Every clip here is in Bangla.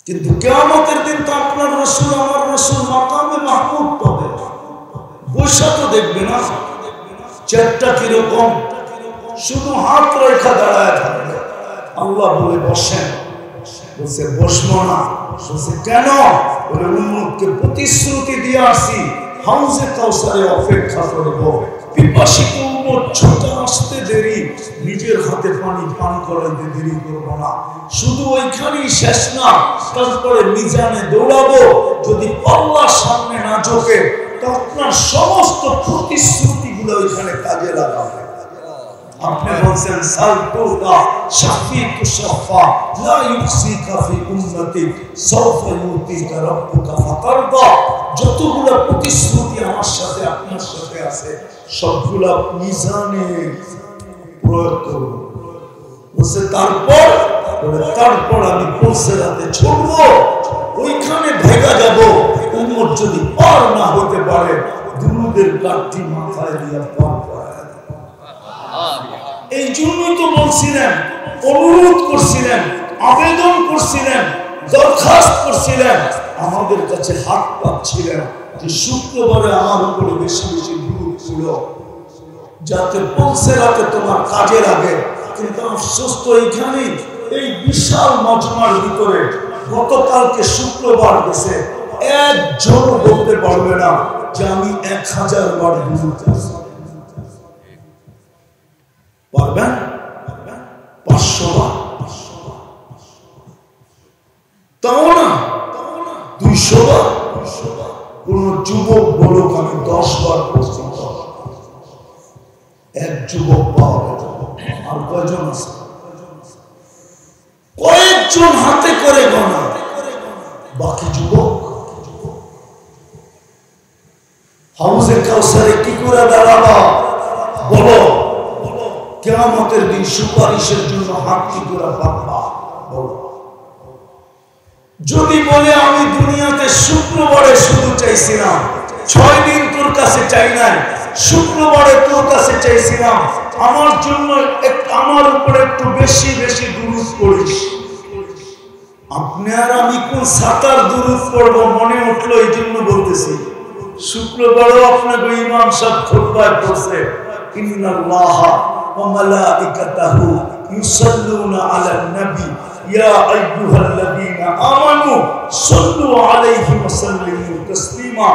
কিন্তু কিয়ামতের দিন তো আপনার রাসূল আমার রাসূল মাকামে মাহমুদ পাবে, বৈশা তো দেখবে না চেহারাটা কিরকম, শুধু হাত রেখা দাঁড়ায় থাকবে। আল্লাহ বলে বসেন, বলছে বসবো না। বলছে কেন? বলে উম্মতকে প্রতিশ্রুতি দিয়ে আসি হাউজে কাউসারে অপেক্ষা করব, পিপাসিত উম্মত ছুটে আসতে দেরি, নিজের হাতে পানি পান করাতে দেরি করবো না। শুধু ওইখানেই শেষ না, তারপরে মিজানে দৌড়াবো, যদি আল্লাহর সামনে না ঝোঁকে তো আপনার সমস্ত প্রতিশ্রুতিগুলো ওইখানে কাজে লাগাবে। আপনি বলছেন সালতুকা শাফিকু শাফা লা ইউসিকা ফি উম্মতি সাওফা ইউতিকা রাব্বুকা ফাতারদা। যতগুলো প্রতিশ্রুতি আমার সাথে আপনার সাথে আছে সবগুলা মিজানে প্রয়োগ করব। বলছে তারপর আমি পৌঁছাতে ছুটব, ওইখানে ভেগা যাব। উম্মত যদি পার না হতে পারে দুরুদের কাঠটি মাথায় দিয়ে পার করায়। এই জন্যই তো বলছিলেন, অনুরোধ করছিলেন, আবেদন করছিলেন, দরখাস্ত করছিলেন, আমাদের কাছে হাত পাচ্ছিলেন যে শুক্রবারে আমার উপরে বেশি বেশি দুরূদ ছিল যাতে পৌঁছে রাতে তোমার কাজে লাগে। কিন্তু আফসোস তো এইখানেই, এই বিশাল মজমার ভিতরে গতকালকে শুক্রবার গেছে একজন বলতে পারবে না যে আমি 1000 বার দুরূদ পড়েছি। পারবেন? 500 বার? তাও না 200 বার? কোন যুবক বলুক আমি 10 বার পড়ছি। এক যুবক পাওয়া গেল। আর কয়জন আছে? কয়েকজন হাতে করে গোনা, বাকি যুবক হাউজে কাউসারে কি করে দাঁড়াবা বলো? কিয়ামতের দিন সুপারিশের জন্য হাত কি করে পাতবা বলো? যদি বলে আমি দুনিয়াতে শুক্রবারে শুধু চাইছিলাম, 6 দিন তোর কাছে চাই নাই, শুক্রবারে তোর কাছে চাইছিলাম আমার জন্য আমার উপরে একটু বেশি বেশি দুরূদ পড়িস। আপনি আর আমি কোন সাতার দুরূদ পড়বো মনে উঠলো, এই জন্য বলতেছি। শুক্রবারও আপনাকে ইমাম সাহেব খুতবায় পড়ছে ইন্নাল্লাহা ওয়া মালাইকাতাহু ইউসাল্লুনা আলান নবী ইয়া আইয়ুহাল্লাযীনা আমানু সাল্লু আলাইহি ওয়া সাল্লিমু তাসলিমা।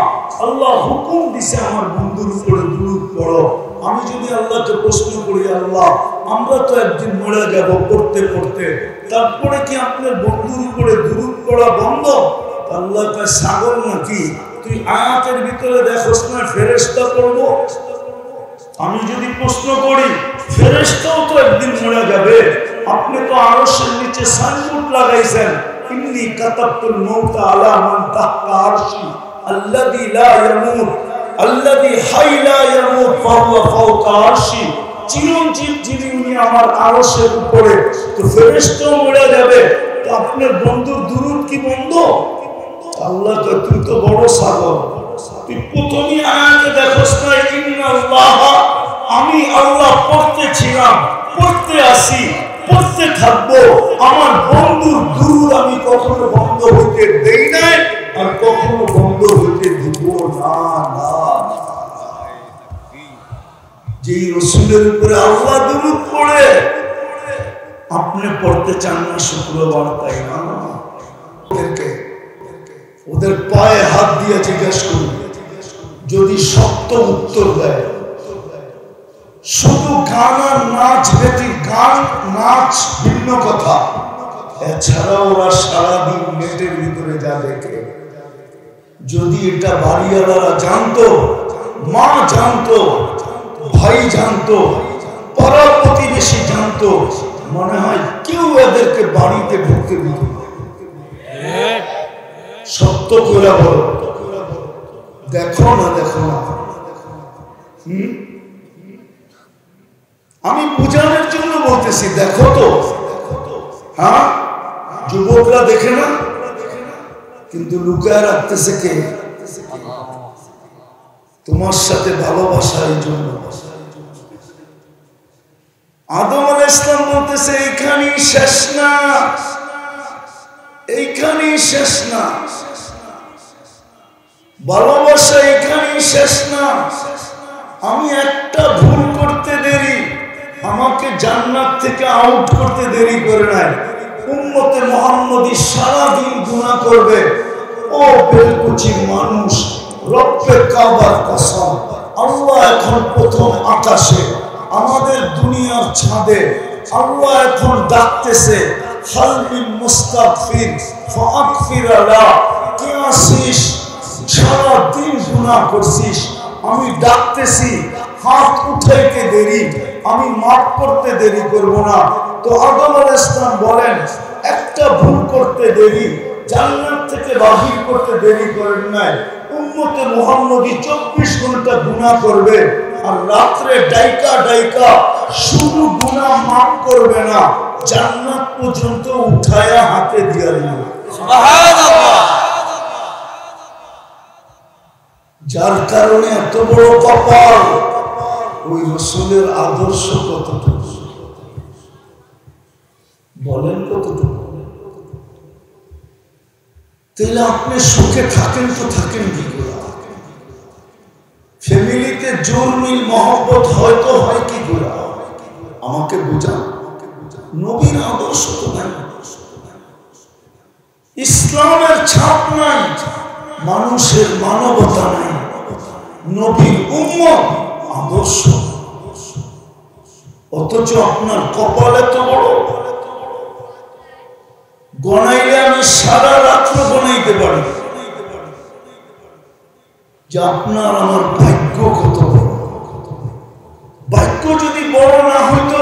আল্লাহ হুকুম দিছে আমার বন্ধুর উপরে দুরূদ পড়ো। আমি যদি আল্লাহকে প্রশ্ন করি, আল্লাহ আমরা তো একদিন মরে যাব পড়তে পড়তে, তারপরে কি আপনার বন্ধুর উপরে দুরূদ পড়া বন্ধ? আল্লাহ কয় ছাগল নাকি তুই আয়াতের ভিতরে দেখোস না ফেরেশতা পড়বো? আমি যদি প্রশ্ন করি ফেরেশতাও তো একদিন মরে যাবে, আপনি তো আরশের নিচে সাইনবোর্ড লাগাইছেন ইন্নী কাতাবতুল মাউতা আলা মান তাহতা আরশি আল্লাযী লা ইয়ামুত আল্লাযী হাই লা ইয়ামুত ফাহুয়া ফাওকা আরশি। চিরঞ্জীব যিনি উনি আমার আরশের উপরে, তো ফেরেশতাও মরে যাবে, তো আপনার বন্ধুর দুরূদ কি বন্ধ? আল্লাহ কয় তুই তো বড় ছাগল, তুই প্রথমে আয়াতে দেখোস না ইন্নাল্লাহ, আমি আল্লাহ পড়তেছিলাম, পড়তে আসি, পড়তে থাকবো, আমার বন্ধুর দুরূদ আমি কখনো বন্ধ হইতে দেই নাই আর কখনো বন্ধ হইতে দিব না। যেই রাসূলের উপরে আল্লাহ দুরূদ পড়ে আপনি পড়তে চান না শুক্রবার, তাই না? ওদের পায়ে হাত দিয়ে জিজ্ঞেস করুন, যদি সত্য উত্তর দেয় শুধু গান আর নাচ ব্যতীত, গান নাচ ভিন্ন কথা, এছাড়া ওরা সারাদিন নেটের ভিতরে যা দেখে, যদি এটা বাড়িওয়ালারা জানতো, মা জানতো, ভাই জানতো, পাড়া প্রতিবেশী জানতো, মনে হয় কেউ এদেরকে বাড়িতে ঢুকতে দিত না। সত্য করে বলো, দেখো না দেখো না? আমি বুঝানোর জন্য বলতেছি, দেখো তো। হ্যাঁ, যুবকরা দেখে না, কিন্তু লুকায় রাখতেছে কে? তোমার সাথে ভালোবাসা। এই জন্য আদম আলাইহিস সালাম বলতেছে এখানেই শেষ না, এইখানেই শেষ না, ভালোবাসা এখানেই শেষ না। আমি একটা ভুল করতে দেরি আমাকে জান্নাত থেকে আউট করতে দেরি করে নাই। উম্মতে মুহাম্মদী সারাদিন গুনাহ করবে। ও বেলকুচি মানুষ, রব্বে কাবার কসম, আল্লাহ এখন প্রথম আকাশে, আমাদের দুনিয়ার ছাদে আল্লাহ এখন ডাকতেছে, হালমি মুস্তাগফির ফাগফির লা, কে আসিস? সারাদিন গুনাহ করছিস, আমি ডাকতেছি, হাত উঠাইতে দেরি, আমি মাফ করতে দেরি করব না। তো আদম আলাইহিস সালাম বলেন, একটা ভুল করতে দেরি জান্নাত থেকে বাহির করতে দেরি করেন নাই। উম্মতে মুহাম্মদী 24 ঘন্টা গুনাহ করবে, আর রাত্রে ডাইকা ডাইকা শুধু গুনাহ মাফ করবে না, জান্নাত পর্যন্ত উঠায়া হাতে দিয়া দিবে। সুবহানাল্লাহ। যার কারণে এত বড় কপাল, ওই রাসূলের আদর্শ কতটুকু বলেন, কতটুকু? তাহলে আপনি সুখে থাকেন তো থাকেন কি করে? ফ্যামিলিতে জোর মিল মহব্বত হয়তো হয় কি করে? আমাকে বুঝান। নবীর আদর্শ তো নাই, ইসলামের ছাপ নাই, মানুষের মানবতা নাই, নবীর উম্মত আদর্শ। অথচ আপনার কপাল এত বড়, গনাইলে আমি সারা রাত্র গনাইতে পারি যে আপনার আমার ভাগ্য কত বড়। ভাগ্য যদি বড় না হইতো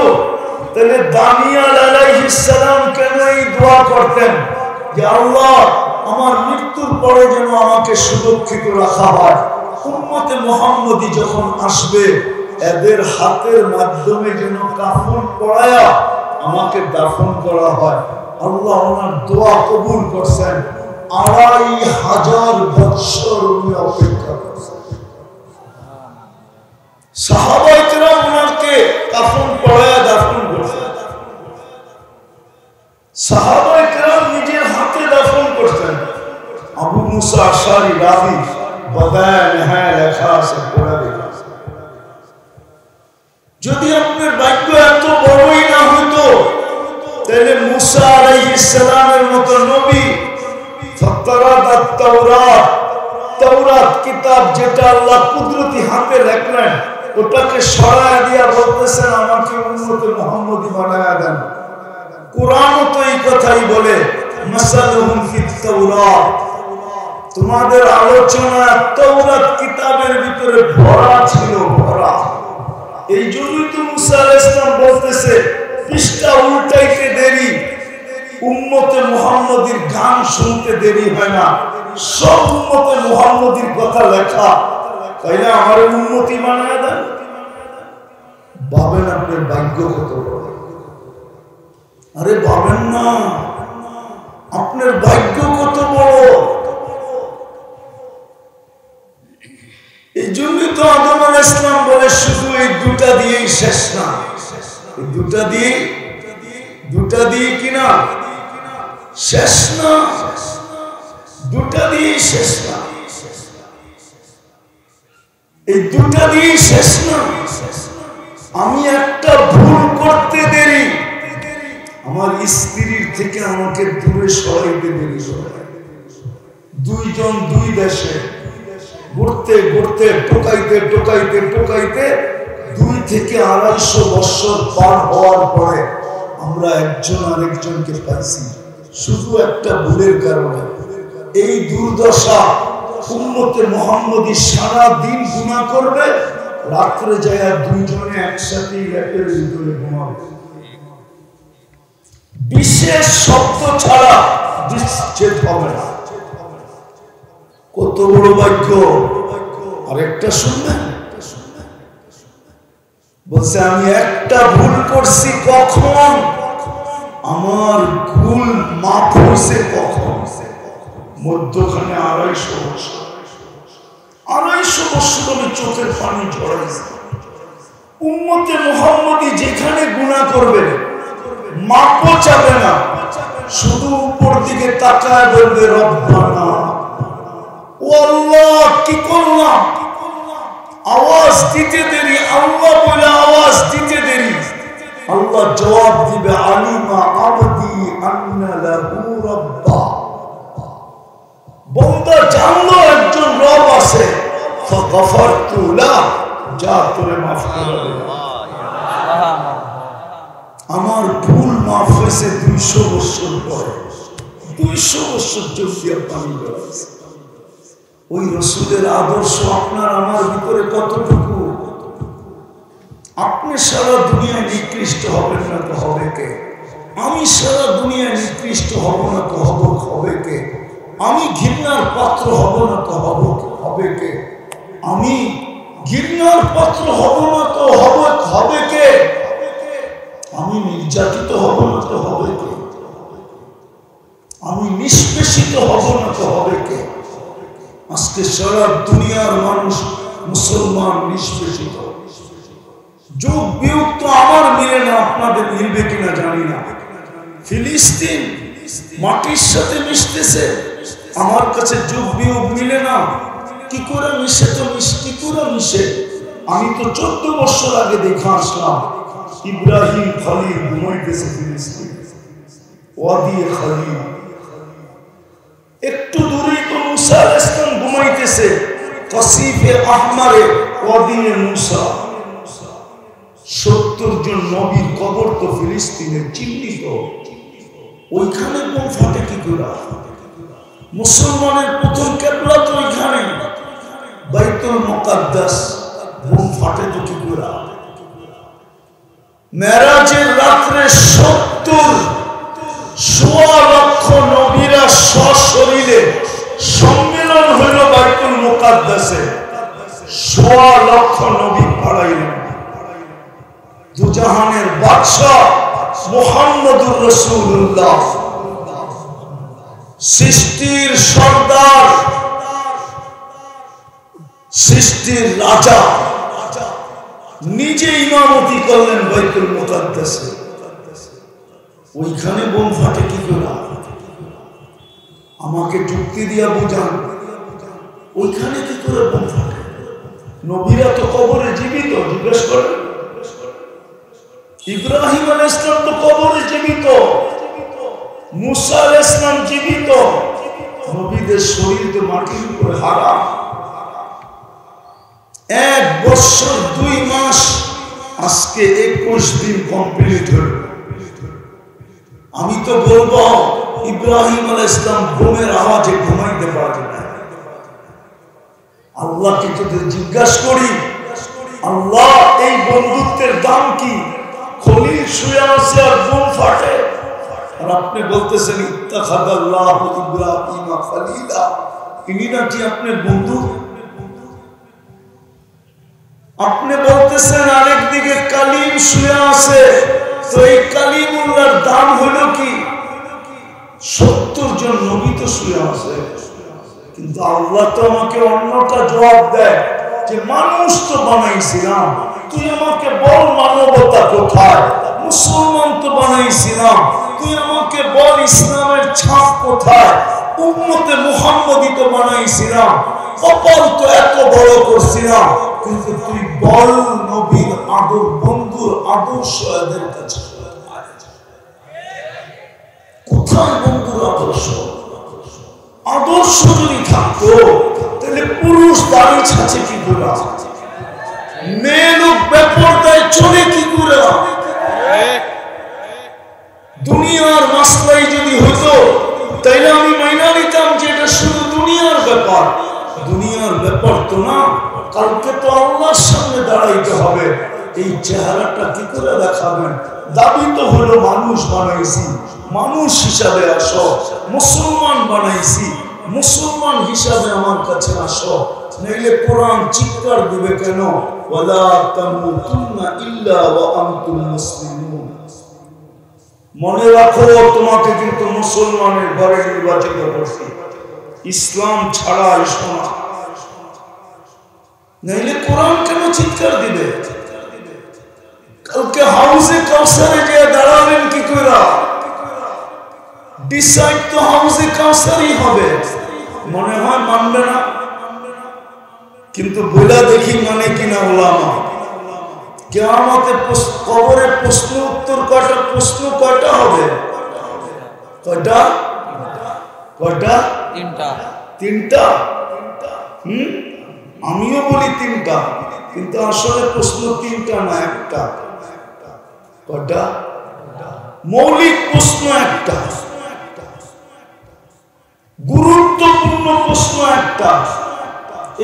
তাহলে দানিয়াল আলাইহিস সালাম কেন এই দোয়া করতেন যে আল্লাহ আমার মৃত্যুর পরে যেন আমাকে সুরক্ষিত রাখা হয়। উম্মতে মুহাম্মদী যখন আসবে এদের হাতের মাধ্যমে যেন কাফন পরায়া আমাকে দাফন করা হয়। আল্লাহ ওনার দোয়া কবুল করছেন। 2500 বছর উনি অপেক্ষা করছেন। সাহাবায়ে কেরাম ওনাকে কাফন পরায়া দাফন করছেন। সাহাবায়ে কেরাম নিজের হাতে দাফন করছেন। আবু মুসা আশআরী রাবি বদান হ্যাঁ লেখা আছে, পড়া দেখা। যদি আপনার ভাগ্য এত বড়ই না হতো তাহলে মুসা আলাইহিস সালামের মতো নবী ফাতারাদাত তাওরাত, তাওরাত কিতাব যেটা আল্লাহ কুদরতি হাতে রাখলেন ওটাকে সরায়া দিয়া বলতেছেন আমাকে উম্মতে মুহাম্মদী বানায়া দেন। কুরআনও তো এই কথাই বলে, মাসালুহুম ফিত তাওরাত, তোমাদের আলোচনা তাওরাত কিতাবের ভিতরে ভরা ছিল, ভরা। এই জন্যই তো মুসা আলাইহিস সালাম বলতেছে পৃষ্ঠা উল্টাইতে দেরি, উম্মতে মুহাম্মদীর গান শুনতে দেরি হয় না। সব উম্মতে মুহাম্মদীর কথা লেখা, তাইলে আমার উম্মতি বানায়া দেন। ভাবেন আপনার ভাগ্য কত বড়। আরে ভাবেন না আপনার ভাগ্য কত বড়। এই জন্যই তো আদম আলাইহিস সালাম বলে শুধু এই দুটা দিয়েই শেষ না, এই দুটা দিয়ে কিনা শেষ না, দুটা দিয়েই শেষ না, এই দুটা দিয়েই শেষ না। আমি একটা ভুল করতে দেরি আমার স্ত্রীর থেকে আমাকে দূরে সরাইতে দেরি, দুইজন দুই দেশে ঘুরতে ঘুরতে টোকাইতে টোকাইতে টোকাইতে 2 থেকে 250 বছর পার হওয়ার পরে আমরা একজন আরেকজনকে পাইছি শুধু একটা ভুলের কারণে। এই দুর্দশা উম্মতে মুহাম্মদী সারা দিন গুনাহ করবে, রাত্রে যায় দুইজনে একসাথে ল্যাপের ভিতরে ঘুমাবে, বিশেষ শব্দ ছাড়া বিচ্ছেদ হবে না। কত বড় ভাগ্য। আরেকটা শুনবেন, বলছে আমি একটা ভুল করছি কখন, আমার ভুল মাফ হয়েছে কখন, মধ্যখানে 250 বছর, 250 বছর আমি চোখের পানি ঝরাইছি। উম্মতে মুহাম্মদী যেখানে গুনাহ করবে মাপও চাবে না, শুধু উপর দিকে তাকায় বলবে রব্বানা, ও আল্লাহ কি করলাম। আওয়াজ দিতে দেরি, আল্লাহ বলে আওয়াজ দিতে দেরি, আল্লাহ জবাব দিবে আলিমা আবদি আন্না লাহু রাব্বা। বান্দা জানলো একজন রব আছে, ফাগফারতু লাহু, যা তোরে মাফ করে দিলাম। আমার ভুল মাফ হয়েছে 200 বছর পরে, 200 বছর চোখিয়া পানি বেড়াচ্ছে। ওই রসুলের আদর্শ আপনার আমার ভিতরে কতটুকু? আপনি সারা দুনিয়ায় নিকৃষ্ট হবেন না তো হবে কে? আমি সারা দুনিয়ায় নিকৃষ্ট হব না তো হবে কে? আমি ঘৃণার পাত্র হব না তো হবে কে? আমি ঘৃণার পাত্র হব না তো হবে কে? আমি নির্যাতিত হব না তো হবে কে? আমি নিষ্পেষিত হব না তো হবে কে? আজকে সারা দুনিয়ার মানুষ মুসলমান নিষ্পেষিত। যুগ বিয়োগ তো আমার মিলে না, আপনাদের মিলবে কিনা জানি না। ফিলিস্তিন মাটির সাথে মিশতেছে, আমার কাছে যুগ বিয়োগ মিলে না। কি করে মিশে? তো কি করে মিশে? আমি তো 14 বছর আগে দেখা আসলাম ইব্রাহিম খলিল ঘুমাইতেছে ফিলিস্তিন, ওয়াদি খলিল। একটু দূরেই তো মুসা আলাইহিস সালাম ঘুমাইতেছে কাসিফে আহমারে, ওয়াদি মুসা। 70 জন নবীর কবর তো ফিলিস্তিনে চিহ্নিত। ওইখানে বোম ফাটে কি করে? মুসলমানের প্রথম কিবলা তো ওইখানে বাইতুল মুকাদ্দাস, বোম ফাটে তো কি করে? মেরাজের রাত্রে 70 লক্ষ নবীরা সশরীরে সম্মেলন হইল বাইতুল মুকাদ্দাসে। 1.25 লক্ষ নবী পাড়াইলেন। দুজাহানের বাদশাহ মুহাম্মদুর রাসূলুল্লাহ, সৃষ্টির সর্দার, সৃষ্টির রাজা, নিজে ইমামতি করলেন বাইতুল মুকাদ্দাসে। ওইখানে বোম ফাটে কি করে? আমাকে যুক্তি দিয়া বুঝান, ওইখানে কি করে বোম ফাটে? নবীরা তো কবরে জীবিত, জিজ্ঞেস করেন। ইব্রাহিম আলাইহিস সালাম তো কবরে জীবিত, মুসা আলাইহিস সালাম জীবিত। নবীদের শরীর তো মাটির উপরে হারাম। 1 বছর 2 মাস, আজকে 21 দিন কমপ্লিট হল। আমি তো বলবো ইব্রাহিম আলাইহিস সালাম বোমের আওয়াজে ঘুমাইতে পারে না। আল্লাহকে যদি জিজ্ঞাসা করি, আল্লাহ এই বন্ধুত্বের দাম কি? খলিল শুয়ে আছে আর বোম ফাটে, আর আপনি বলতেছেন ইত্তাখাযাল্লাহু ইব্রাহিমা খলিলা, ইনি নাকি আপনার বন্ধু। আপনি বলতেছেন আরেকদিকে কালিম শুয়ে আছে, তো এই কালিমুল্লাহর দাম হলো কি? 70 জন নবী তো শুয়ে আছে। কিন্তু আল্লাহ তো আমাকে অন্যটা জবাব দেয় যে মানুষ তো বানাইছিলাম, তুই আমাকে বল মানবতা কোথায়? মুসলমান তো বানাইছিলাম, তুই আমাকে বল ইসলামের ছাপ কোথায়? উম্মতে মুহাম্মদী তো বানাইছিলাম, কপাল তো এত বড় করছিলাম, কিন্তু তুই বল নবীর আদর, বন্ধুর আদর্শ এদের কাছে কোথায়? বন্ধুর আদর্শ, আদর্শ যদি থাকতো তাহলে পুরুষ দাড়ি ছাঁচে কি করে? মেয়ে লোক বেপরদায় চলে কি করে? দুনিয়ার মাসলাই যদি হইতো তাইলে আমি মাইনা নিতাম যে এটা শুধু দুনিয়ার ব্যাপার। দুনিয়ার ব্যাপার তো না, কালকে তো আল্লাহর সামনে দাঁড়াইতে হবে। এই চেহারাটা কি করে দেখাবেন? দাবি তো হলো মানুষ বানাইছি, মানুষ হিসাবে আসো। মুসলমান বানাইছি, মুসলমান হিসাবে আমার কাছে আসো, নইলে কোরআন চিৎকার দিবে কেন? ওয়ালা তামুতুন্না ইল্লা ওয়া আনতুম মুসলিমুন। মনে রাখো, তোমাকে কিন্তু মুসলমানের ঘরে নির্বাচিত করছি, ইসলাম ছাড়া এসো না, নইলে কোরআন কেন চিৎকার দিবে? কালকে হাউসে কাউসারে গিয়ে দাঁড়াবেন কি করে? ডিসাইড তো হাউজে কাউসারই হবে। মনে হয় মানবে না, কিন্তু বইলা দেখি মানে কিনা ওলামা। কিয়ামতে কবরে প্রশ্ন উত্তর কয়টা? প্রশ্ন কয়টা হবে? কয়টা? কয়টা? তিনটা। আমিও বলি তিনটা, কিন্তু আসলে প্রশ্ন তিনটা না, একটা। কয়টা? মৌলিক প্রশ্ন একটা, গুরুত্বপূর্ণ প্রশ্ন একটা।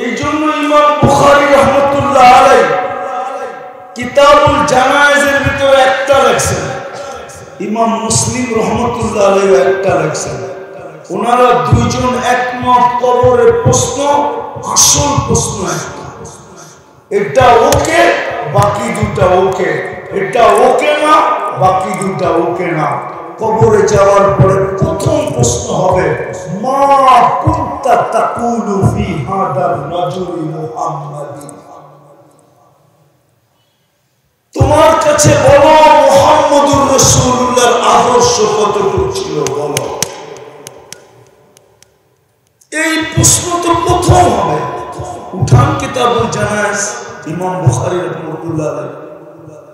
এই জন্য ইমাম বুখারী রাহমাতুল্লাহ আলাইহি কিতাবুল জানায়েজের ভিতরে একটা লেখছেন, ইমাম মুসলিম রাহমাতুল্লাহ আলাইহি একটা লেখছেন। ওনারা দুইজন একমত, কবরের প্রশ্ন আসল প্রশ্ন একটা। এটা ওকে, বাকি দুটা ওকে। এটা ওকে না, বাকি দুটা ওকে না। কবরে যাওয়ার পরে প্রথম প্রশ্ন হবে, মা কুনতা তাকুলু ফি হাদার রাজুলি মুহাম্মাদি। তোমার কাছে বলো মুহাম্মদুর রাসূলুল্লাহর আদর্শ কতটুকু ছিল বলো। এই প্রশ্ন তো প্রথম হবে। উঠান কিতাবুল জানায়েজ, ইমাম বুখারী রাহমাতুল্লাহ আলাইহি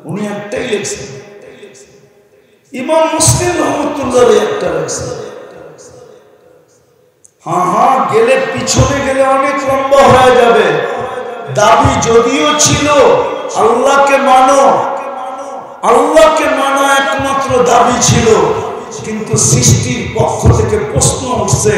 উনি একটাই লিখছেন, ইমাম মুসলিম রাহমাতুল্লাহ আলাইহি একটা লিখছেন। হ্যাঁ, গেলে পিছনে গেলে অনেক লম্বা হয়ে যাবে। দাবি যদিও ছিল আল্লাহকে মানো, আল্লাহকে মানা একমাত্র দাবি ছিল, কিন্তু সৃষ্টির পক্ষ থেকে প্রশ্ন উঠছে,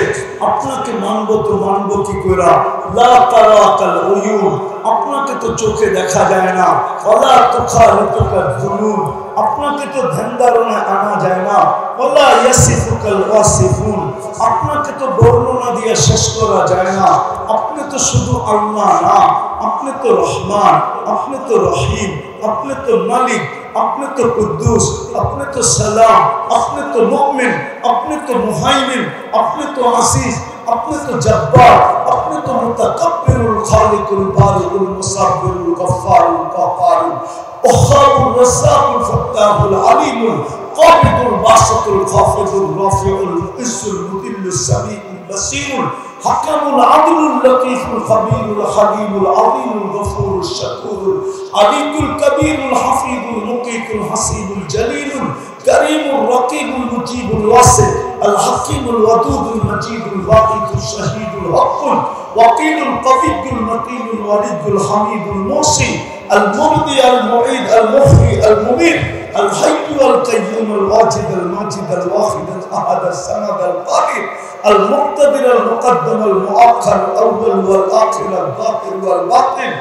আপনাকে মানবো তো মানবো কি করে? লা তারাকাল উয়ুন, আপনাকে তো চোখে দেখা যায় না। ওয়ালা তুখারিতুকাল জুনুন, আপনাকে তো ধ্যান ধারণায় আনা যায় না। ওয়ালা ইয়াসিফুকাল ওয়াসিফুন, আপনাকে তো বর্ণনা দিয়ে শেষ করা যায় না। আপনি তো শুধু আল্লাহ না, আপনি তো রহমান, আপনি তো রহিম, আপনি তো মালিক, আপনি তো কুদ্দুস, আপনি তো সালাম, আপনি তো মুমিন, আপনি তো মুহাইমিন, আপনি তো আসিস, আপনি তো জব্বার, আপনি তো মুতাকাব্বিরুল খালিকুল বারিকুল মুসাব্বিরুল গফফারুল কাফারুল ওয়াহাবুর রাসাকুল ফাত্তাহুল আলিমুল কাবিদুল বাসাতুল খাফিদুল রাফিউল ইসুল মুদিল্লুস সামিউল বাসীরুল হাকামুল আদলুল লতীফুল খাবীরুল হালিমুল আযীমুল গফুরুল শাকুরুল আলিকুল কবীরুল হাফিজুল মুকিতুল হাসিবুল জলিলুল করিমুর রকিবুল মুজিবুল ওয়াসি আল হাকিমুল ওয়াদুদুল মজিদুল ওয়াকিদুল শাহীদুল হকুল ওয়াকিলুল কবিয়ুল মতিনুল ওয়ালিদুল হামিদুল মুসি আল মুবদি আল মুঈদ আল মুহয়ি আল মুমীত আল হাইয়্যু আল কাইয়্যুম আল ওয়াজিদ আল মাজিদ আল ওয়াহিদ আল আহাদ আল সামাদ আল কাদির المقتدر المقدم المؤخر الأول والآخر الظاهر والباطن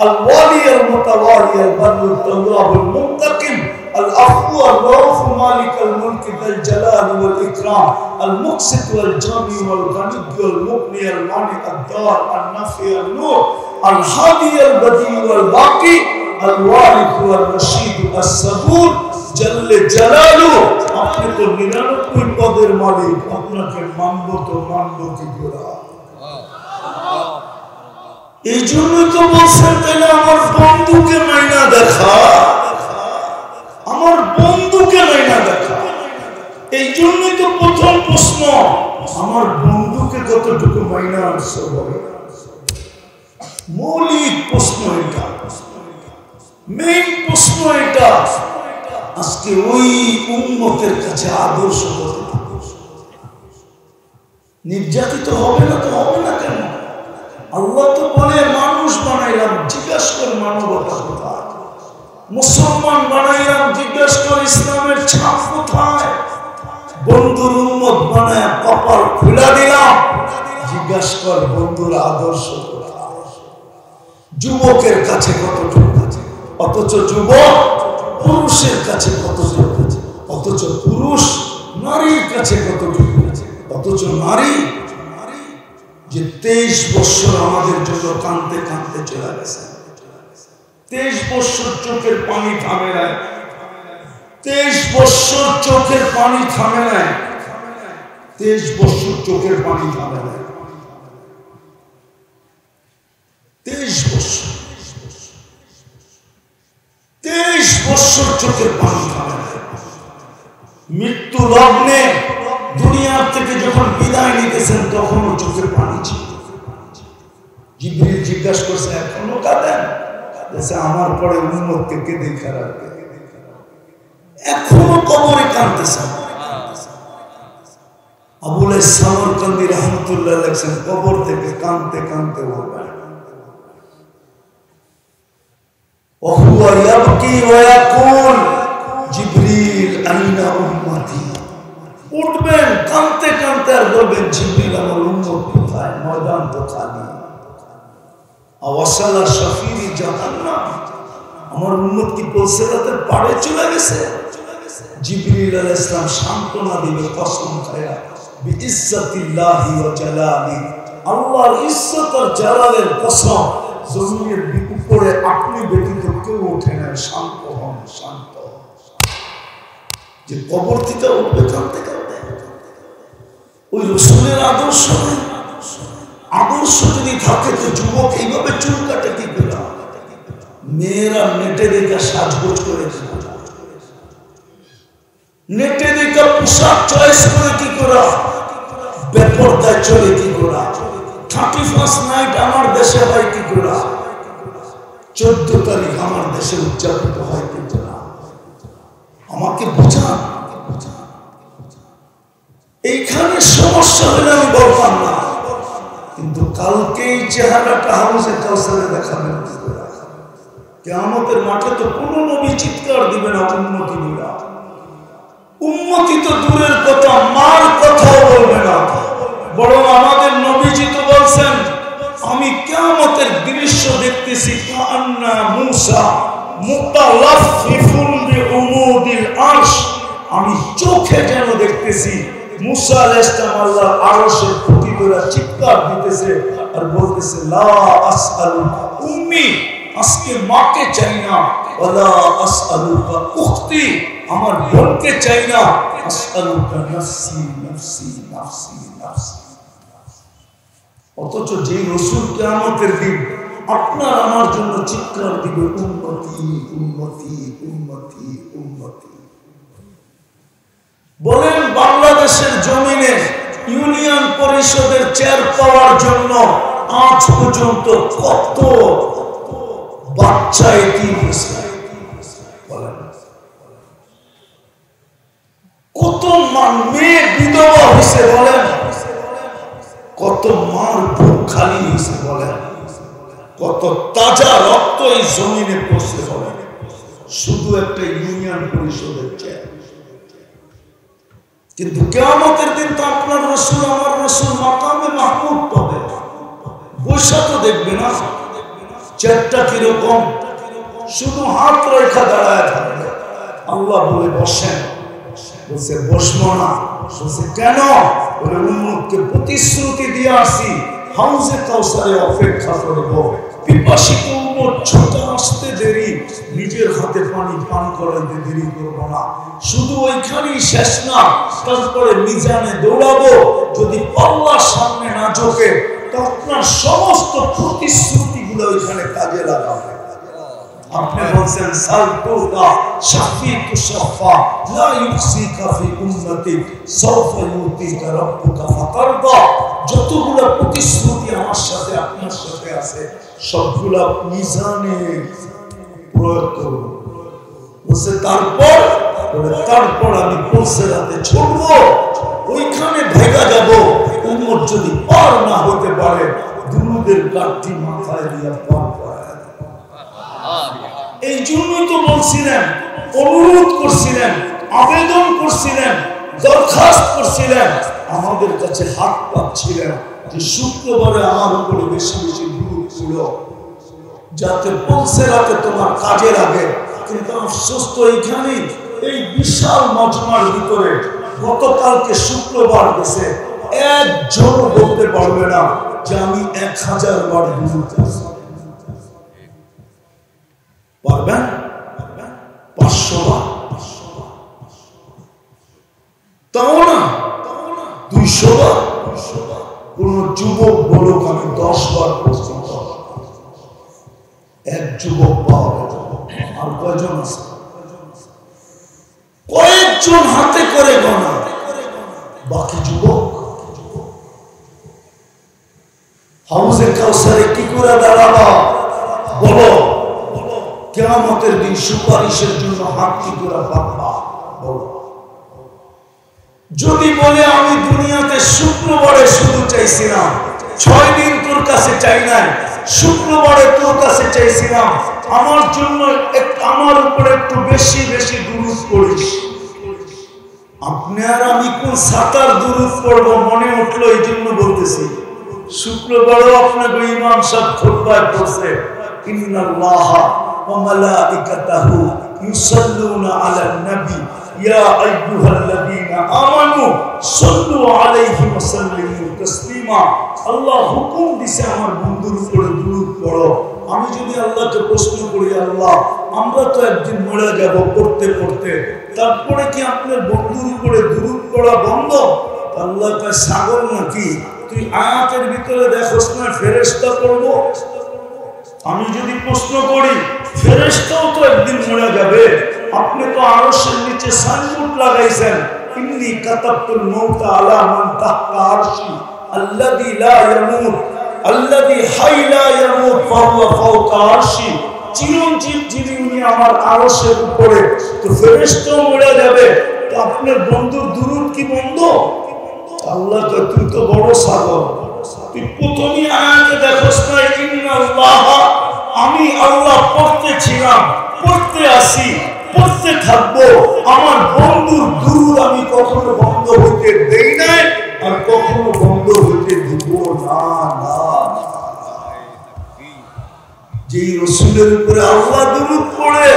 الوالي المتوالي البر التواب المنتقم العفو الرؤوف مالك الملك ذا الجلال والإكرام المقسط والجامع والغني والمغني المانع الدار النافع النور الهادي البديع والباقي الوارث والرشيد الصبور জল্লে জালালু। আপনি তো 99 পদের মালিক, আপনাকে মানবো তো মানবো কি করে? এই জন্যই তো বলছেন, তাহলে আমার বন্ধুকে মাইনা দেখা, আমার বন্ধুকে মাইনা দেখা। এই জন্যই তো প্রথম প্রশ্ন, আমার বন্ধুকে কতটুকু মাইনা আসছে বলে। মৌলিক প্রশ্ন এটা, মেইন প্রশ্ন এটা। আজকে ওই উম্মতের কাছে আদর্শ নির্যাতিত হবে না তো হবে না কেন? আল্লাহ তো বলে মানুষ বানাইলাম, জিজ্ঞাসা কর মানবতা কোথায়? মুসলমান বানাইলাম, জিজ্ঞাসা কর ইসলামের ছাপ কোথায়? বন্ধুর উম্মত বানায় কপাল খুলে দিলাম, জিজ্ঞাসা কর বন্ধুর আদর্শ কোথায়? যুবকের কাছে কতটুকু আছে, অথচ যুবক পুরুষের কাছে কতটুকু আছে, অথচ পুরুষ নারীর কাছে কতটুকু আছে, অথচ নারী যে 23 বছর আমাদের জন্য কাঁদতে কাঁদতে চলে গেছে। 23 বছর চোখের পানি থামে নাই, 23 বছর চোখের পানি থামে নাই, 23 বছর চোখের পানি থামে নাই, 23 বছর, 23 বছর চোখের পানি থামে নাই। মৃত্যু লগ্নে দুনিয়া থেকে যখন বিদায় নিতেছেন তখনও চোখে পানি ছিল। জিবরিল জিজ্ঞাসা করছে, এখনো কাঁদেন? আমার পরে উম্মতকে কেঁদে খারাপ, এখনো কবরে কাঁদতেছেন। আবুল সামরকান্দি রহমতুল্লাহ লেখছেন, কবর থেকে কাঁদতে কাঁদতে বলবেন, ওহুয়া ইয়াবকি ওয়া ইয়াকুল জিবরিল আইনা উম্মতি। উঠবেন কাঁদতে কাঁদতে আর বলবেন, জিবরিল আমার উম্মত কোথায়? ময়দান তো খালি। আওয়াসালা শাফিরি জাহান্নাম, আমার উম্মত কি পৌঁছাতের পারে চলে গেছে? জিবরিল আলাইহিস সালাম সান্ত্বনা দিবে কসম খায়া, বিইজ্জাতিল্লাহি ওয়া জালালি, আল্লাহর ইজ্জত আর জালালের কসম, জমিনের উপরে আপনি ব্যতীত কেউ ওঠে না, শান্ত হন, শান্ত। যে কবর থেকে উঠবে কাঁদতে কাঁদতে, ওই রাসূলের আদর্শ নেই। আদর্শ যদি থাকে তো যুবক এইভাবে চুল কাটে কি করে? মেয়েরা নেটে দেখা সাজগোজ করে, নেটে দেখা পোশাক চয়েস করে কি করা, বেপরদায় চলে কি করা, 31 নাইট আমার দেশে হয় কি করা, 14 তারিখ আমার দেশে উদযাপিত হয় কি করা। আমাকে বুঝান, এইখানে সমস্যা হলে আমি বলতাম না, কিন্তু কালকে এই চেহারাটা হাউজে কাউসারে দেখাবেন। কিয়ামতের মাঠে তো কোনো নবী চিৎকার দিবে না উম্মতি দিবা, উম্মতি তো দূরের কথা, মার কথাও বলবে না। বরং আমাদের নবীজি তো বলছেন, আমি কিয়ামতের দৃশ্য দেখতেছি, কান্না মূসা মুতালাফফিফুন বিউমুদিল আরশ, আমি চোখে যেন দেখতেছি মূসা আলাইহিস সালাম আল্লাহর আরশের খুঁটি ধরে চিৎকার দিতেছে আর বলতেছে, লা আসআলুকা উম্মি, আজকে মাকে চাই না, ওয়ালা আসআলুকা উখতি, আমার বোনকে চাই না, আসআলুকা নাফসি নাফসি নাফসি নাফসি। অথচ যে রাসূল কিয়ামতের দিন আপনার আমার জন্য চিৎকার দিবে, উম্মতি উম্মতি উম্মতি উম্মতি। বলেন, বাংলাদেশের জমিনে ইউনিয়ন পরিষদের চেয়ার পাওয়ার জন্য আজ পর্যন্ত কত বাচ্চা এতিম হয়েছে? বলেন, কত মেয়ে বিধবা হয়েছে? বলেন, কত মার বুক খালি হয়েছে? বলেন, কত তাজা রক্ত এই জমিনে পড়ছে? বলেন, শুধু একটা ইউনিয়ন পরিষদের চেয়ার। কিন্তু কিয়ামতের দিন তো আপনার রাসূল আমার রাসূল মাকামে মাহমুদ পাবে, বৈশা তো দেখবে না চেয়ারটা কিরকম, শুধু হাত রেখা দাঁড়ায় থাকবে। আল্লাহ বলে বসেন, বলছে বসবো না। বলছে কেন? বলে উম্মতকে প্রতিশ্রুতি দিয়ে আসি, হাউজে কাউসারে অপেক্ষা করব, পিপাসিত উম্মত ছুটে আসতে দেরি, নিজের হাতে পানি পান করাতে দেরি করব না। শুধু ওইখানেই শেষ না, তারপরে মিজানে দৌড়াবো, যদি আল্লাহর সামনে না ঝোঁকে তো আপনার সমস্ত প্রতিশ্রুতিগুলো ওইখানে কাজে লাগাবে। আপনি বলছেন সালতুকা শাফিকু শাফা লা ইউসিকা ফি উম্মতি সাওফা ইউতিকা রাব্বুকা ফাতারদা। যতগুলো প্রতিশ্রুতি আমার সাথে আপনার সাথে আছে সবগুলা মিজানে প্রয়োগ করব। বলছে তারপর আমি পৌঁছাতে ছুটব, ওইখানে ভেগা যাব। উম্মত যদি পার না হতে পারে, দুরুদের কাঠটি মাথায় দিয়ে পার করা। এই জন্যই তো বলছিলেন, অনুরোধ করছিলেন, আবেদন করছিলেন, দরখাস্ত করছিলেন, আমাদের কাছে হাত পাচ্ছিলেন যে শুক্রবারে আমার উপরে বেশি বেশি দুরূদ ছিল, যাতে পৌঁছে রাতে তোমার কাজে লাগে। কিন্তু আফসোস তো এইখানেই, এই বিশাল মজমার ভিতরে গতকালকে শুক্রবার গেছে, একজন বলতে পারবে না যে আমি 1000 বার দুরূদ পড়েছি। পারবেন? 500 বার? তাও না, 200 বার? কোন যুবক বলুক আমি 10 বার পড়ছি। এক যুবক পাওয়া গেল। আর কয়জন আছে? কয়েকজন হাতে করে গোনা। বাকি যুবক হাউজে কাউসারে কি করে দাঁড়াবা? বলো, কিয়ামতের দিন সুপারিশের জন্য হাত কি করে পাতবা? বলো। যদি বলে আমি দুনিয়াতে শুক্রবারে শুধু চাইছিলাম, 6 দিন তোর কাছে চাই নাই, শুক্রবারে তোর কাছে চাইছিলাম, আমার জন্য আমার উপরে একটু বেশি বেশি দুরূদ পড়িস। আপনি আর আমি কোন সাতার দুরূদ পড়বো মনে উঠলো, এই জন্য বলতেছি। শুক্রবারও আপনাকে ইমাম সাহেব খুতবায় পড়ছে, ইন্নাল্লাহা ওয়া মালাইকাতাহু ইউসাল্লুনা আলান নবী ইয়া আইয়ুহাল্লাযীনা আমানু সাল্লু আলাইহি ওয়া সাল্লিমু তাসলিমা। আল্লাহ হুকুম দিছে আমার বন্ধুর উপরে দুরূদ পড়ো। আমি যদি আল্লাহকে প্রশ্ন করি, আল্লাহ আমরা তো একদিন মরে যাব পড়তে পড়তে, তারপরে কি আপনার বন্ধুর উপরে দুরূদ পড়া বন্ধ? আল্লাহ কয় ছাগল নাকি, তুই আয়াতের ভিতরে দেখোস না ফেরেশতা পড়বো? আমি যদি প্রশ্ন করি, ফেরেশতাও তো একদিন মরে যাবে, আপনি তো আরশের নিচে সাইনবোর্ড লাগাইছেন, ইন্নী কাতাবতুল মাউতা আলা মান তাহতা আরশি আল্লাযী লা ইয়ামুত আল্লাযী হাই লা ইয়ামুত ফাহুয়া ফাওকা আরশি। চিরঞ্জীব যিনি, উনি আমার আরশের উপরে, তো ফেরেশতাও মরে যাবে, তো আপনার বন্ধুর দুরূদ কি বন্ধ? আল্লাহ কয় তুই তো বড় ছাগল, তুই প্রথমে আয়াতে দেখোস না ইন্নাল্লাহ, আমি আল্লাহ পড়তেছিলাম, পড়তে আসি, পড়তে থাকবো, আমার বন্ধুর দুরূদ আমি কখনো বন্ধ হইতে দেই নাই আর কখনো বন্ধ হইতে দিব না। যেই রাসূলের উপরে আল্লাহ দুরূদ পড়ে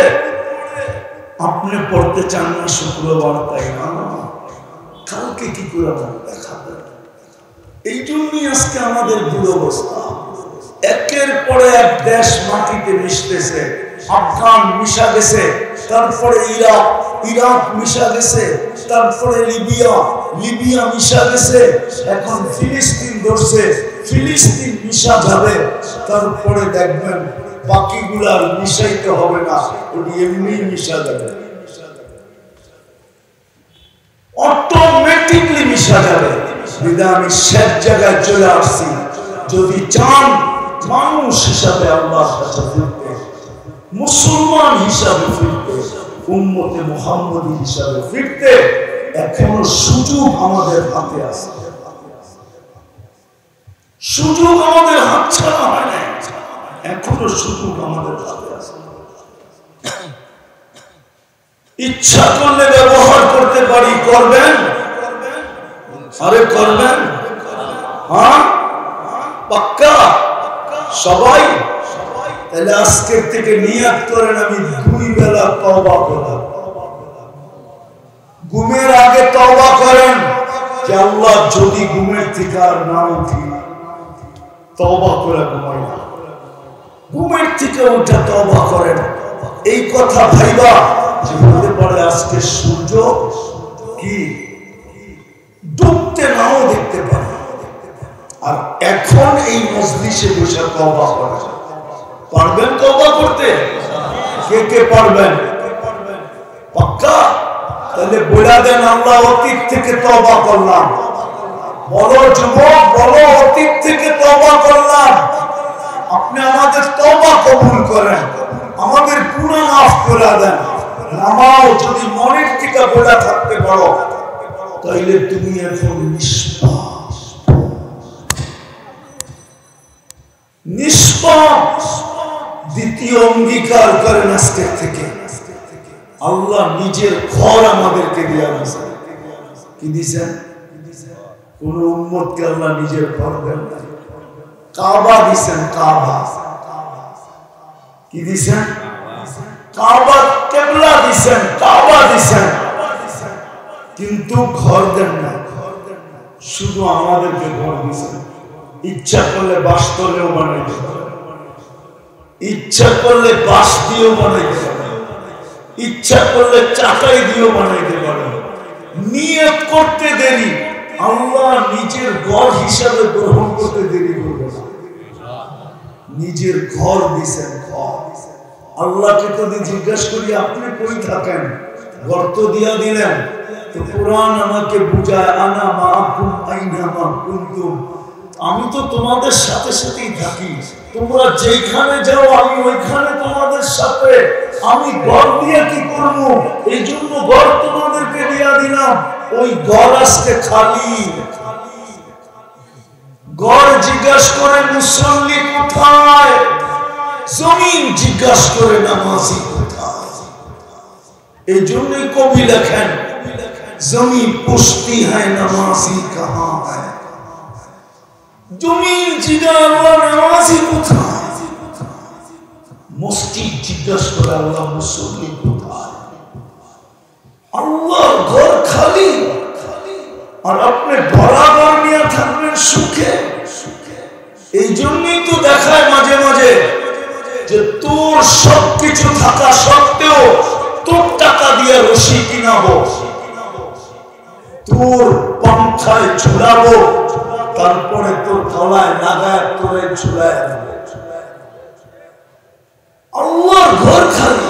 আপনি পড়তে চান না শুক্রবার, তাই না? কালকে কি করে দেখাবে? এই জন্যই আজকে আমাদের দুরবস্থা। একের পরে এক দেশ মাটিতে মিশতেছে। আফগান মিশা গেছে, তারপরে ইরাক মিশা গেছে, তারপরে লিবিয়া মিশা গেছে, এখন ফিলিস্তিন ধরছে, ফিলিস্তিন মিশা যাবে, তারপরে দেখবেন বাকিগুলার মিশাইতে হবে না, ওটি এমনি মিশা যাবে, অটোমেটিকলি মিশা যাবে। বিধায় আমি শেষ জায়গায় চলে আসছি। যদি চান মানুষ হিসাবে আল্লাহর কাছে ফিরতে, মুসলমান হিসাবে ফিরতে, উম্মতে মুহাম্মদী হিসাবে ফিরতে, এখনো সুযোগ আমাদের হাতে আছে। সুযোগ আমাদের হাতছাড়া হয় না, এখনো সুযোগ আমাদের হাতে আছে। ইচ্ছা করলে ব্যবহার করতে পারি, করবেন? আরে করবেন? হ্যাঁ, পাক্কা সবাই? তাহলে আজকের থেকে নিয়ত করেন আমি 2 বেলা তওবা করব। ঘুমের আগে তওবা করেন যে আল্লাহ যদি ঘুমের থেকে আর না উঠি, তওবা করে ঘুমাই না। ঘুমের থেকে উঠে তওবা করেন। এই কথা ভাইবা যে হতে পারে আজকে সূর্য কি ডুবতে নাও দেখতে পারে, আর এখন এই মজলিসে বসে তওবা করা পারবেন? তওবা করতে কে কে পারবেন? পাক্কা? তাহলে বলে দেন আল্লাহ অতীত থেকে তওবা করলাম। বলো যুবক, বলো অতীত থেকে তওবা করলাম। আপনি আমাদের তওবা কবুল করেন, আমাদের গুনাহ মাফ করে দেন। নামাও যদি মনের থেকে বলে থাকতে পারো, তাইলে তুমি এখন নিষ্পাপ। দ্বিতীয় অঙ্গীকার করেন আজকের থেকে, আল্লাহ নিজের ঘর আমাদেরকে দিয়ে দিয়েছেন। কি দিয়েছেন? কোন উম্মতকে আল্লাহ নিজের ঘর দেন না। কাবা দিয়েছেন, কাবা। কি দিয়েছেন? কাবা। কিবলা দিয়েছেন, কাবা দিয়েছেন, কিন্তু ঘর দেন না। শুধু আমাদেরকে ঘর দিয়েছেন। ইচ্ছা করলে বাসতলেও বানাইতে পারে, ইচ্ছা করলে বাঁশ দিয়েও বানাইতে পারে, ইচ্ছা করলে চাটাই দিয়েও বানাইতে পারে। নিয়ত করতে দেরি, আল্লাহ নিজের ঘর হিসাবে গ্রহণ করতে দেরি করবে না। নিজের ঘর দিয়েছেন, ঘর। আল্লাহকে যদি জিজ্ঞাসা করি আপনি কই থাকেন, গর্ত দিয়া দিলেন, তো কোরআন আমাকে বুঝায় আনা মাআকুম আইনা মা কুনতুম, আমি তো তোমাদের সাথে সাথেই থাকি, তোমরা যেখানে যাও আমি ওইখানে তোমাদের সাথে। আমি ঘর দিয়ে কি করবো, এই জন্য ঘর তোমাদেরকে দিয়া দিলাম, ওই ঘর আজকে খালি। ঘর জিজ্ঞাসা করে মুসল্লি কোথায়, জমিন জিজ্ঞাসা করে নামাজি কোথায়। এই জন্যই কবি লেখেন জমি পুষ্টি হ্যায় নামাজি কাহা হ্যায়, জমিন জিজ্ঞাসা নামাজি কোথায়, মসজিদ জিজ্ঞাসা করে আল্লাহ মুসল্লি কোথায়। আল্লাহর ঘর খালি আর আপনি বরাবর নিয়ে থাকবেন সুখে। এই জন্যই তো দেখায় মাঝে মাঝে যে তোর সবকিছু থাকা সত্ত্বেও তোর টাকা দিয়ে রশি কিনাবো, তোর পাংখায় ঝুলাবো, তারপরে তোর গলায় লাগায় তোরে ঝুলায়। আল্লাহর ঘর খালি।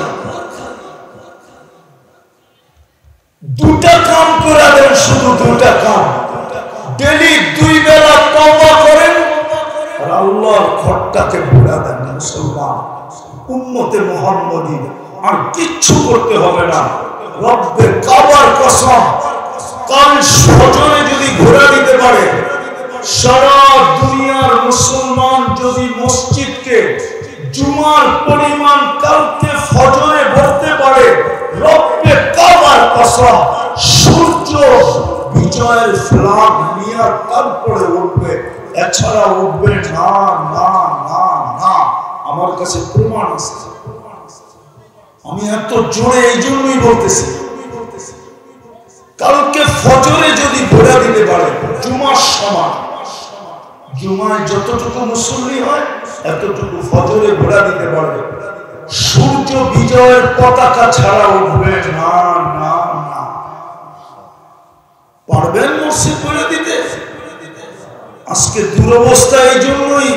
দুটা কাম করে দেন, শুধু দুটা কাম, ডেলি 2 বেলা তওবা করেন আর আল্লাহর ঘরটাকে ভরা দেন। মুসলমান উম্মতে মুহাম্মদী আর কিচ্ছু করতে হবে না। রব্বে কাবার কসম, কাল ফজরে যদি ঘোরা দিতে পারে, সারা দুনিয়ার মুসলমান যদি মসজিদকে জুমার পরিমাণ কালকে ফজরে ভরতে পারে, রব্বে কাবার কসম সূর্য বিজয়ের ফ্ল্যাগ নিয়ে তারপরে উঠবে, এছাড়া উঠবে না না না না। আমার কাছে প্রমাণ আছে। আমি এত জোরে এই জন্যই বলতেছি, কালকে ফজরে যদি ঘোরা দিতে পারে জুমার সময়, জুমায় যতটুকু মুসল্লি হয় এতটুকু ফজরে ঘোরা দিতে পারবে, সূর্য বিজয়ের পতাকা ছাড়া উঠবে না না না। পারবেন মসজিদ ঘোরা দিতে? আজকে দুরবস্থা এই জন্যই,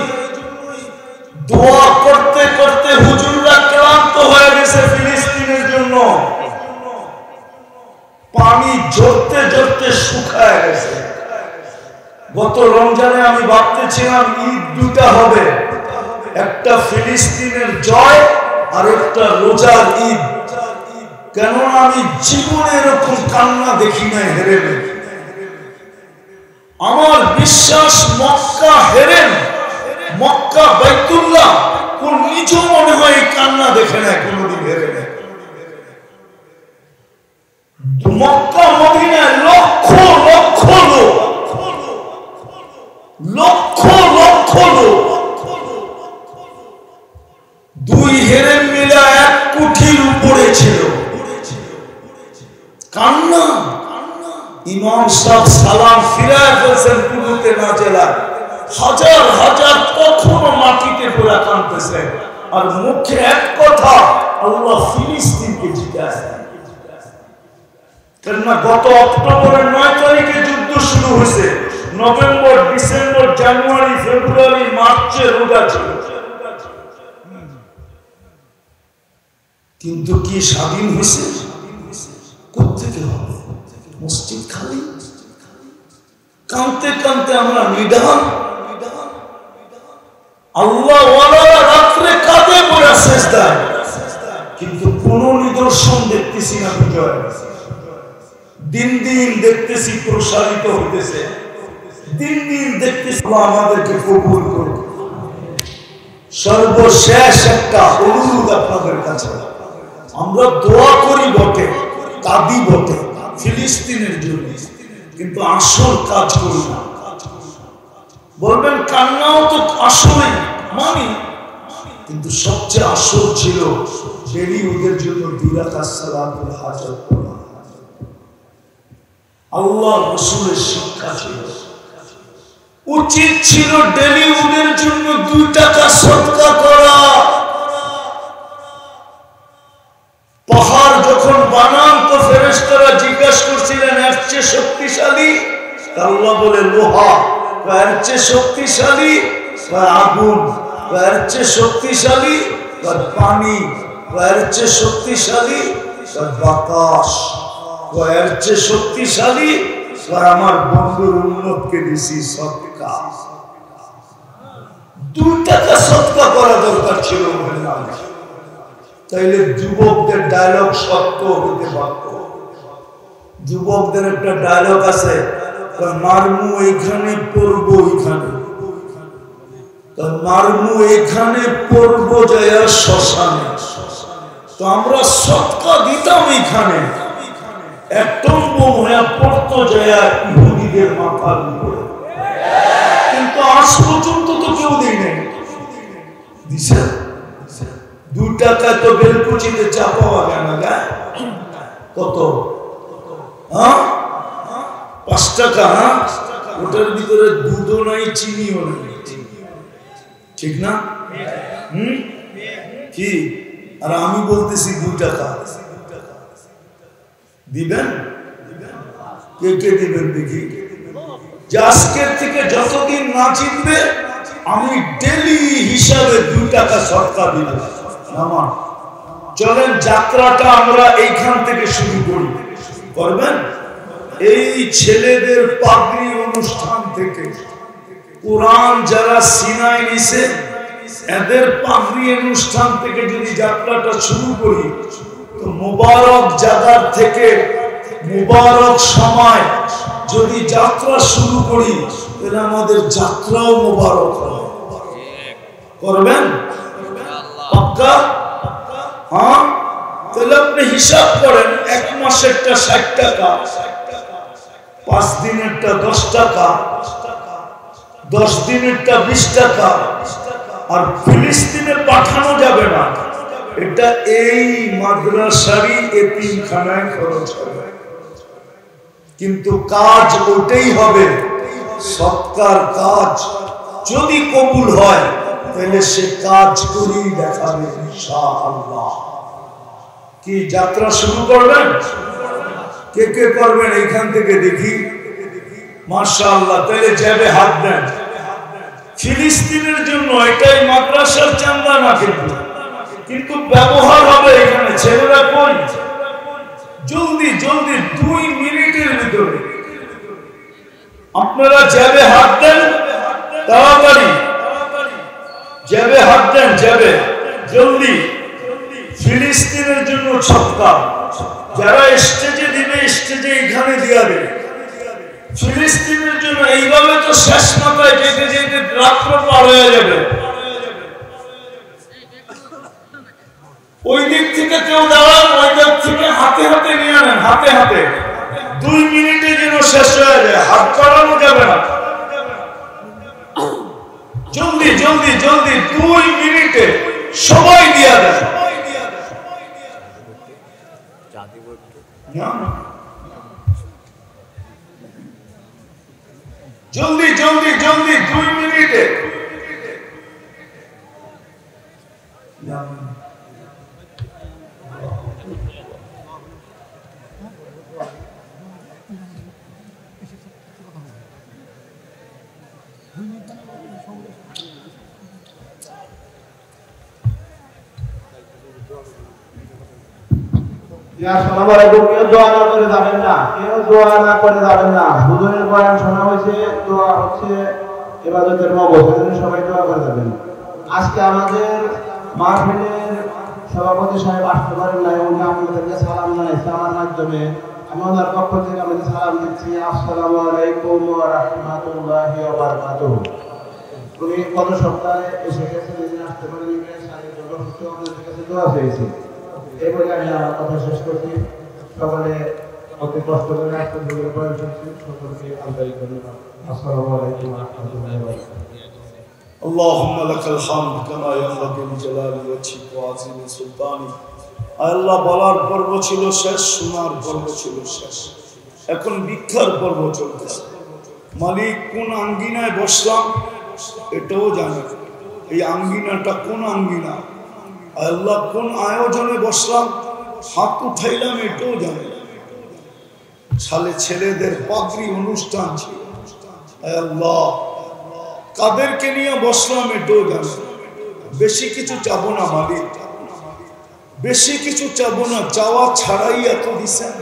দোয়া করতে করতে হুজুররা ক্লান্ত হয়ে গেছে ফিলিস্তিনের জন্য, পানি ঝরতে ঝরতে শুকায় গেছে। গত রমজানে আমি ভাবতেছিলাম ঈদ দুটা হবে, একটা ফিলিস্তিনের জয় আর একটা রোজার ঈদ। কেননা আমি জীবনে এরকম কান্না দেখি নাই হেরেমে। আমার বিশ্বাস মক্কা হেরেম, মক্কা বাইতুল্লাহ কোন নিচু মনে হয় কান্না দেখে নাই কোনদিন হেরেমে। মক্কা মদিনায় লক্ষ লক্ষ লোক, লক্ষ লক্ষ লোক, 2 হেরেম মিলা 1 কোটির উপরে ছিল। কান্না। ইমাম সাহেব সালাম ফিরায় ফেলছেন কুনুতে নাজেলায়, হাজার হাজার কখনো মাটিতে পড়ে কাঁদতেছে আর মুখে এক কথা, আল্লাহ ফিলিস্তিনকে জিতায়। কেননা গত অক্টোবরের 9 তারিখে যুদ্ধ শুরু হয়েছে, নভেম্বর ডিসেম্বর জানুয়ারি ফেব্রুয়ারি মার্চে রোজা ছিল, কিন্তু কি স্বাধীন হয়েছে? কোত্থেকে হবে? মসজিদ খালি। কাঁদতে কাঁদতে আমরা নিদান। আল্লাহ ওয়ালারা রাত্রে কাঁদে পড়ে সেজদায়, কিন্তু কোন নিদর্শন দেখতেছি না বিজয়। দিন দিন দেখতেছি প্রসারিত হইতেছে, দিন দিন দেখতেছি। আমাদেরকে কবুল করুন। সর্বশেষ একটা অনুরোধ আপনাদের কাছে, আমরা দোয়া করি বটে, কাঁদি বটে ফিলিস্তিনের জন্য, কিন্তু আসল কাজ করি না। বলবেন কান্নাও তো আসলে মানি, কিন্তু সবচেয়ে আসল ছিল ডেলি ওদের জন্য 2 রাকাত সালাতুল হাজত পড়া। আল্লাহ রাসূলের শিক্ষা ছিল, উচিত ছিল ডেলি ওদের জন্য 2 টাকা সদকা করা। পাহাড় যখন বানান তো ফেরেশতারা জিজ্ঞাসা করছিলেন এর চেয়ে শক্তিশালী? আল্লাহ বলে লোহা। এর চেয়ে শক্তিশালী? আগুন। এর চেয়ে শক্তিশালী? পানি। এর চেয়ে শক্তিশালী? বাতাস। এর চেয়ে শক্তিশালী আমার বন্ধুর উম্মতকে দিছি সদকা। 2 টাকা সদকা করা দরকার ছিল, তাইলে যুবকদের ডায়লগ সত্য হতে পারত। যুবকদের একটা ডায়লগ আছে, মারমু এইখানে পড়বো ওইখানে, মারমু এখানে পড়বো যায় শ্মশানে। তো আমরা সদকা দিতাম এখানে, একদম হয়ে পড়তো যায় ইহুদিদের মাথার উপরে, কিন্তু আজ পর্যন্ত তো কেউ দেয় নাই। দিছে 2 টাকা তো বেলকুচিতে চা পাওয়া যায় না, গায়ে কত 5 টাকা, ওটার ভিতরে দুধও নাই চিনিও নাই, ঠিক না? কি আর আমি বলতেছি 2 টাকা দিবেন, কে কে দিবেন দেখি। যে আজকের থেকে যতদিন না চিনবে আমি ডেলি হিসাবে 2 টাকা সদকা দিব। চলেন যাত্রাটা আমরা এইখান থেকে শুরু করি, করবেন? এই ছেলেদের পাগড়ি অনুষ্ঠান থেকে কোরআন যারা সিনায় নিছে এদের পাগড়ি অনুষ্ঠান থেকে যদি যাত্রাটা শুরু করি, তো মুবারক জায়গার থেকে মুবারক সময় যদি যাত্রা শুরু করি, তাহলে আমাদের যাত্রাও মুবারক হবে। করবেন পাক্কা? হ্যাঁ, তাহলে আপনি হিসাব করেন, 1 মাসেরটা 60 টাকা, 5 দিনেরটা 10 টাকা, 10 দিনেরটা 20 টাকা। আর ফিলিস্তিনে পাঠানো যাবে না, এটা এই মাদ্রাসারই এতিমখানায় খরচ হবে, কিন্তু কাজ ওটাই হবে। সৎকার কাজ যদি কবুল হয় তাহলে সে কাজ করেই দেখাবে ইনশাআল্লাহ। কি যাত্রা শুরু করবেন? কে কে করবেন এইখান থেকে দেখি? মাশাআল্লাহ, তাহলে যাবে হাত দেন। ফিলিস্তিনের জন্য এটাই মাদ্রাসার চান্দা না, কিন্তু ব্যবহার হবে এখানে। ছেলেরা কই? জলদি জলদি 2 মিনিটের ভিতরে আপনারা যাবে হাত দেন, তাড়াতাড়ি যাবে হাত দেন, যাবে জলদি। ফিলিস্তিনের জন্য সদকা যারা স্টেজে দিবে, স্টেজে এখানে দিয়া দেবে। ফিলিস্তিনের জন্য এইভাবে তো শেষ মাথায় যেতে যেতে রাত্র পার হয়ে যাবে। ওই দিক থেকে কেউ দাঁড়ান, ওই দিক থেকে হাতে হাতে নিয়ে আনেন, হাতে হাতে 2 মিনিটে যেন শেষ হয়ে যায়, হাত চালানো যাবে না। জলদি জলদি জলদি 2 মিনিটে সবাই দিয়া দেয়। জলদি জলদি জলদি 2 মিনিটে। আসসালামু আলাইকুম। কেউ দোয়া না করে যাবেন না, কেউ দোয়া না করে যাবেন না। হুজুরের বয়ান শোনা হয়েছে, দোয়া হচ্ছে ইবাদতের মগজ, সবাই দোয়া করে যাবেন। আজকে আমাদের মাহফিলের সভাপতি সাহেব আসতে পারেন নাই, উনি আপনাদেরকে সালাম জানাইছে আমার মাধ্যমে। আমি ওনার পক্ষ থেকে আমাদের সালাম দিচ্ছি, আসসালামু আলাইকুম ওয়া রাহমাতুল্লাহি ওয়া বারাকাতুহু। উনি গত সপ্তাহে এসে গেছেন, তিনি আসতে পারেন, শারীরিক অসুস্থ, আপনাদের কাছে দোয়া পেয়েছি। এরপরে আমি আমার কথা শেষ করছি। সকলে অতি কষ্ট করে আসতে দূরের বয়ান শুনছি, সকলকে আন্তরিক ধন্যবাদ। আসসালামু আলাইকুম ওয়া রাহমাতুল্লাহি ওয়া বারাকাতুহু। আল্লাহুম্মা লাকাল হামদ কামা ইয়ানবাগি লিজালালি ওয়াজহিক ওয়া আযীমি সুলতানি। আল্লাহ বলার পর্ব ছিল শেষ, শোনার পর্ব ছিল শেষ, এখন ভিক্ষার পর্ব চলতেছে। মালিক কোন আঙ্গিনায় বসলাম এটাও জানে, এই আঙ্গিনাটা কোন আঙ্গিনা, আল্লাহ কোন আয়োজনে বসলাম, হাত উঠাইলাম এটাও জানে। সালে ছেলেদের পাগড়ি অনুষ্ঠান ছিল, আল্লাহ কাদেরকে নিয়ে বসলাম এটাও জানে। বেশি কিছু চাবো না মালিক, বেশি কিছু চাবো না, চাওয়া ছাড়াই এত দিছেন।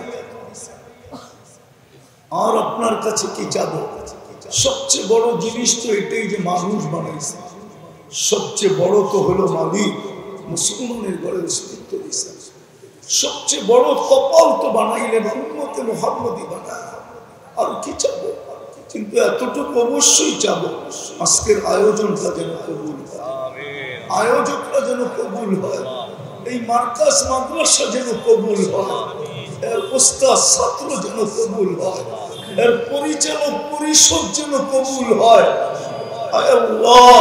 আর আপনার কাছে কি যাব? সবচেয়ে বড় জিনিস তো এটাই যে মানুষ বানাইছে। সবচেয়ে বড় তো হলো মালিক, মুসলমানের ঘরে অস্তিত্ব দিয়েছে। সবচেয়ে বড় কপাল তো বানাইলেন উম্মতে মুহাম্মদী বানায়। আর কি চাবো? কিন্তু এতটুকু অবশ্যই চাবো, আজকের আয়োজনটা যেন কবুল হয়, আয়োজকরা যেন কবুল হয়, এই মার্কাজ মাদ্রাসা যেন কবুল হয়, এর ওস্তাদ ছাত্র যেন কবুল হয়, এর পরিচালক পরিষদ যেন কবুল হয়। আল্লাহ,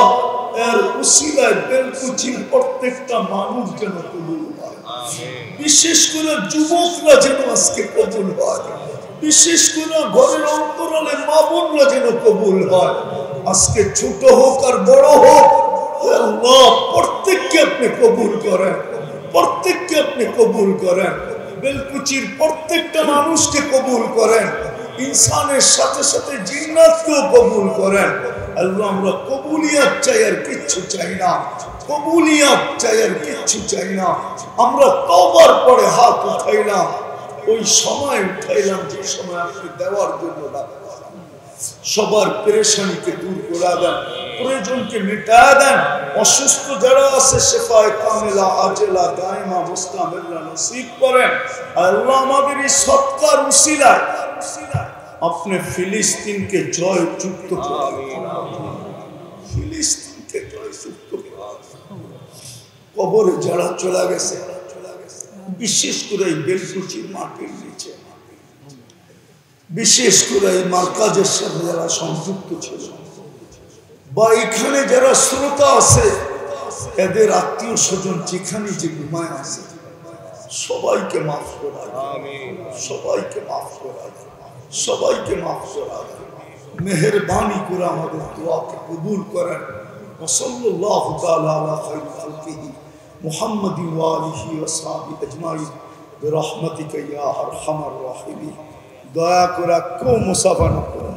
এর উসিলায় বেলকুচির প্রত্যেকটা মানুষ যেন কবুল হয়, বিশেষ করে যুবকরা যেন আজকে কবুল হয়, বিশেষ করে ঘরের অন্তরালে মা বোনরা যেন কবুল হয়। আজকে ছোট হোক আর বড় হোক, আল্লাহ প্রত্যেককে আপনি কবুল করেন, প্রত্যেককে আপনি কবুল করেন। বেলকুচির প্রত্যেকটা মানুষকে কবুল করেন, ইনসানের সাথে সাথে জিন্নাতকেও কবুল করেন। আল্লাহ, আমরা কবুলিয়াত চাই আর কিচ্ছু চাই না, কবুলিয়াত চাই আর কিচ্ছু চাই না। আমরা তওবার পরে হাত উঠাইলাম, ওই সময় উঠাইলাম যে সময় আপনি দেওয়ার জন্য ডাকলেন। সবার পেরেশানিকে দূর করে দেন, প্রয়োজনকে মিটা দেন। অসুস্থ যারা আছে শেফায়ে কামিলা আজেলা দাইমা মুস্তামিরা নসিব করেন। আল্লাহ, আমাদের এই সৎকার উসিলায় আপনি ফিলিস্তিনকে জয় যুক্ত করুন, ফিলিস্তিনকে জয় যুক্ত করুন। কবরে যারা চলে গেছে, বিশেষ করে এই বেলকুচির মাটির নিচে, বিশেষ করে এই মার্কাজের সাথে যারা সংযুক্ত ছিল বা এখানে যারা শ্রোতা আছে, এদের আত্মীয় স্বজন যেখানে যে ঘুমায় আছে, সবাইকে মাফ করা, সবাইকে মাফ করা, সবাইকে মাফ করা। মেহেরবানি করে আমাদের দোয়াকে কবুল করেন। সাল্লাল্লাহু তাআলা আলা খায়রি খালকিহি মুহাম্মাদিন ওয়া আলিহি ওয়া সাহবিহি আজমাইন বিরহমাতিকা ইয়া আরহামার রাহিমিন। দয়া করে কেউ মুসাফা না করুন।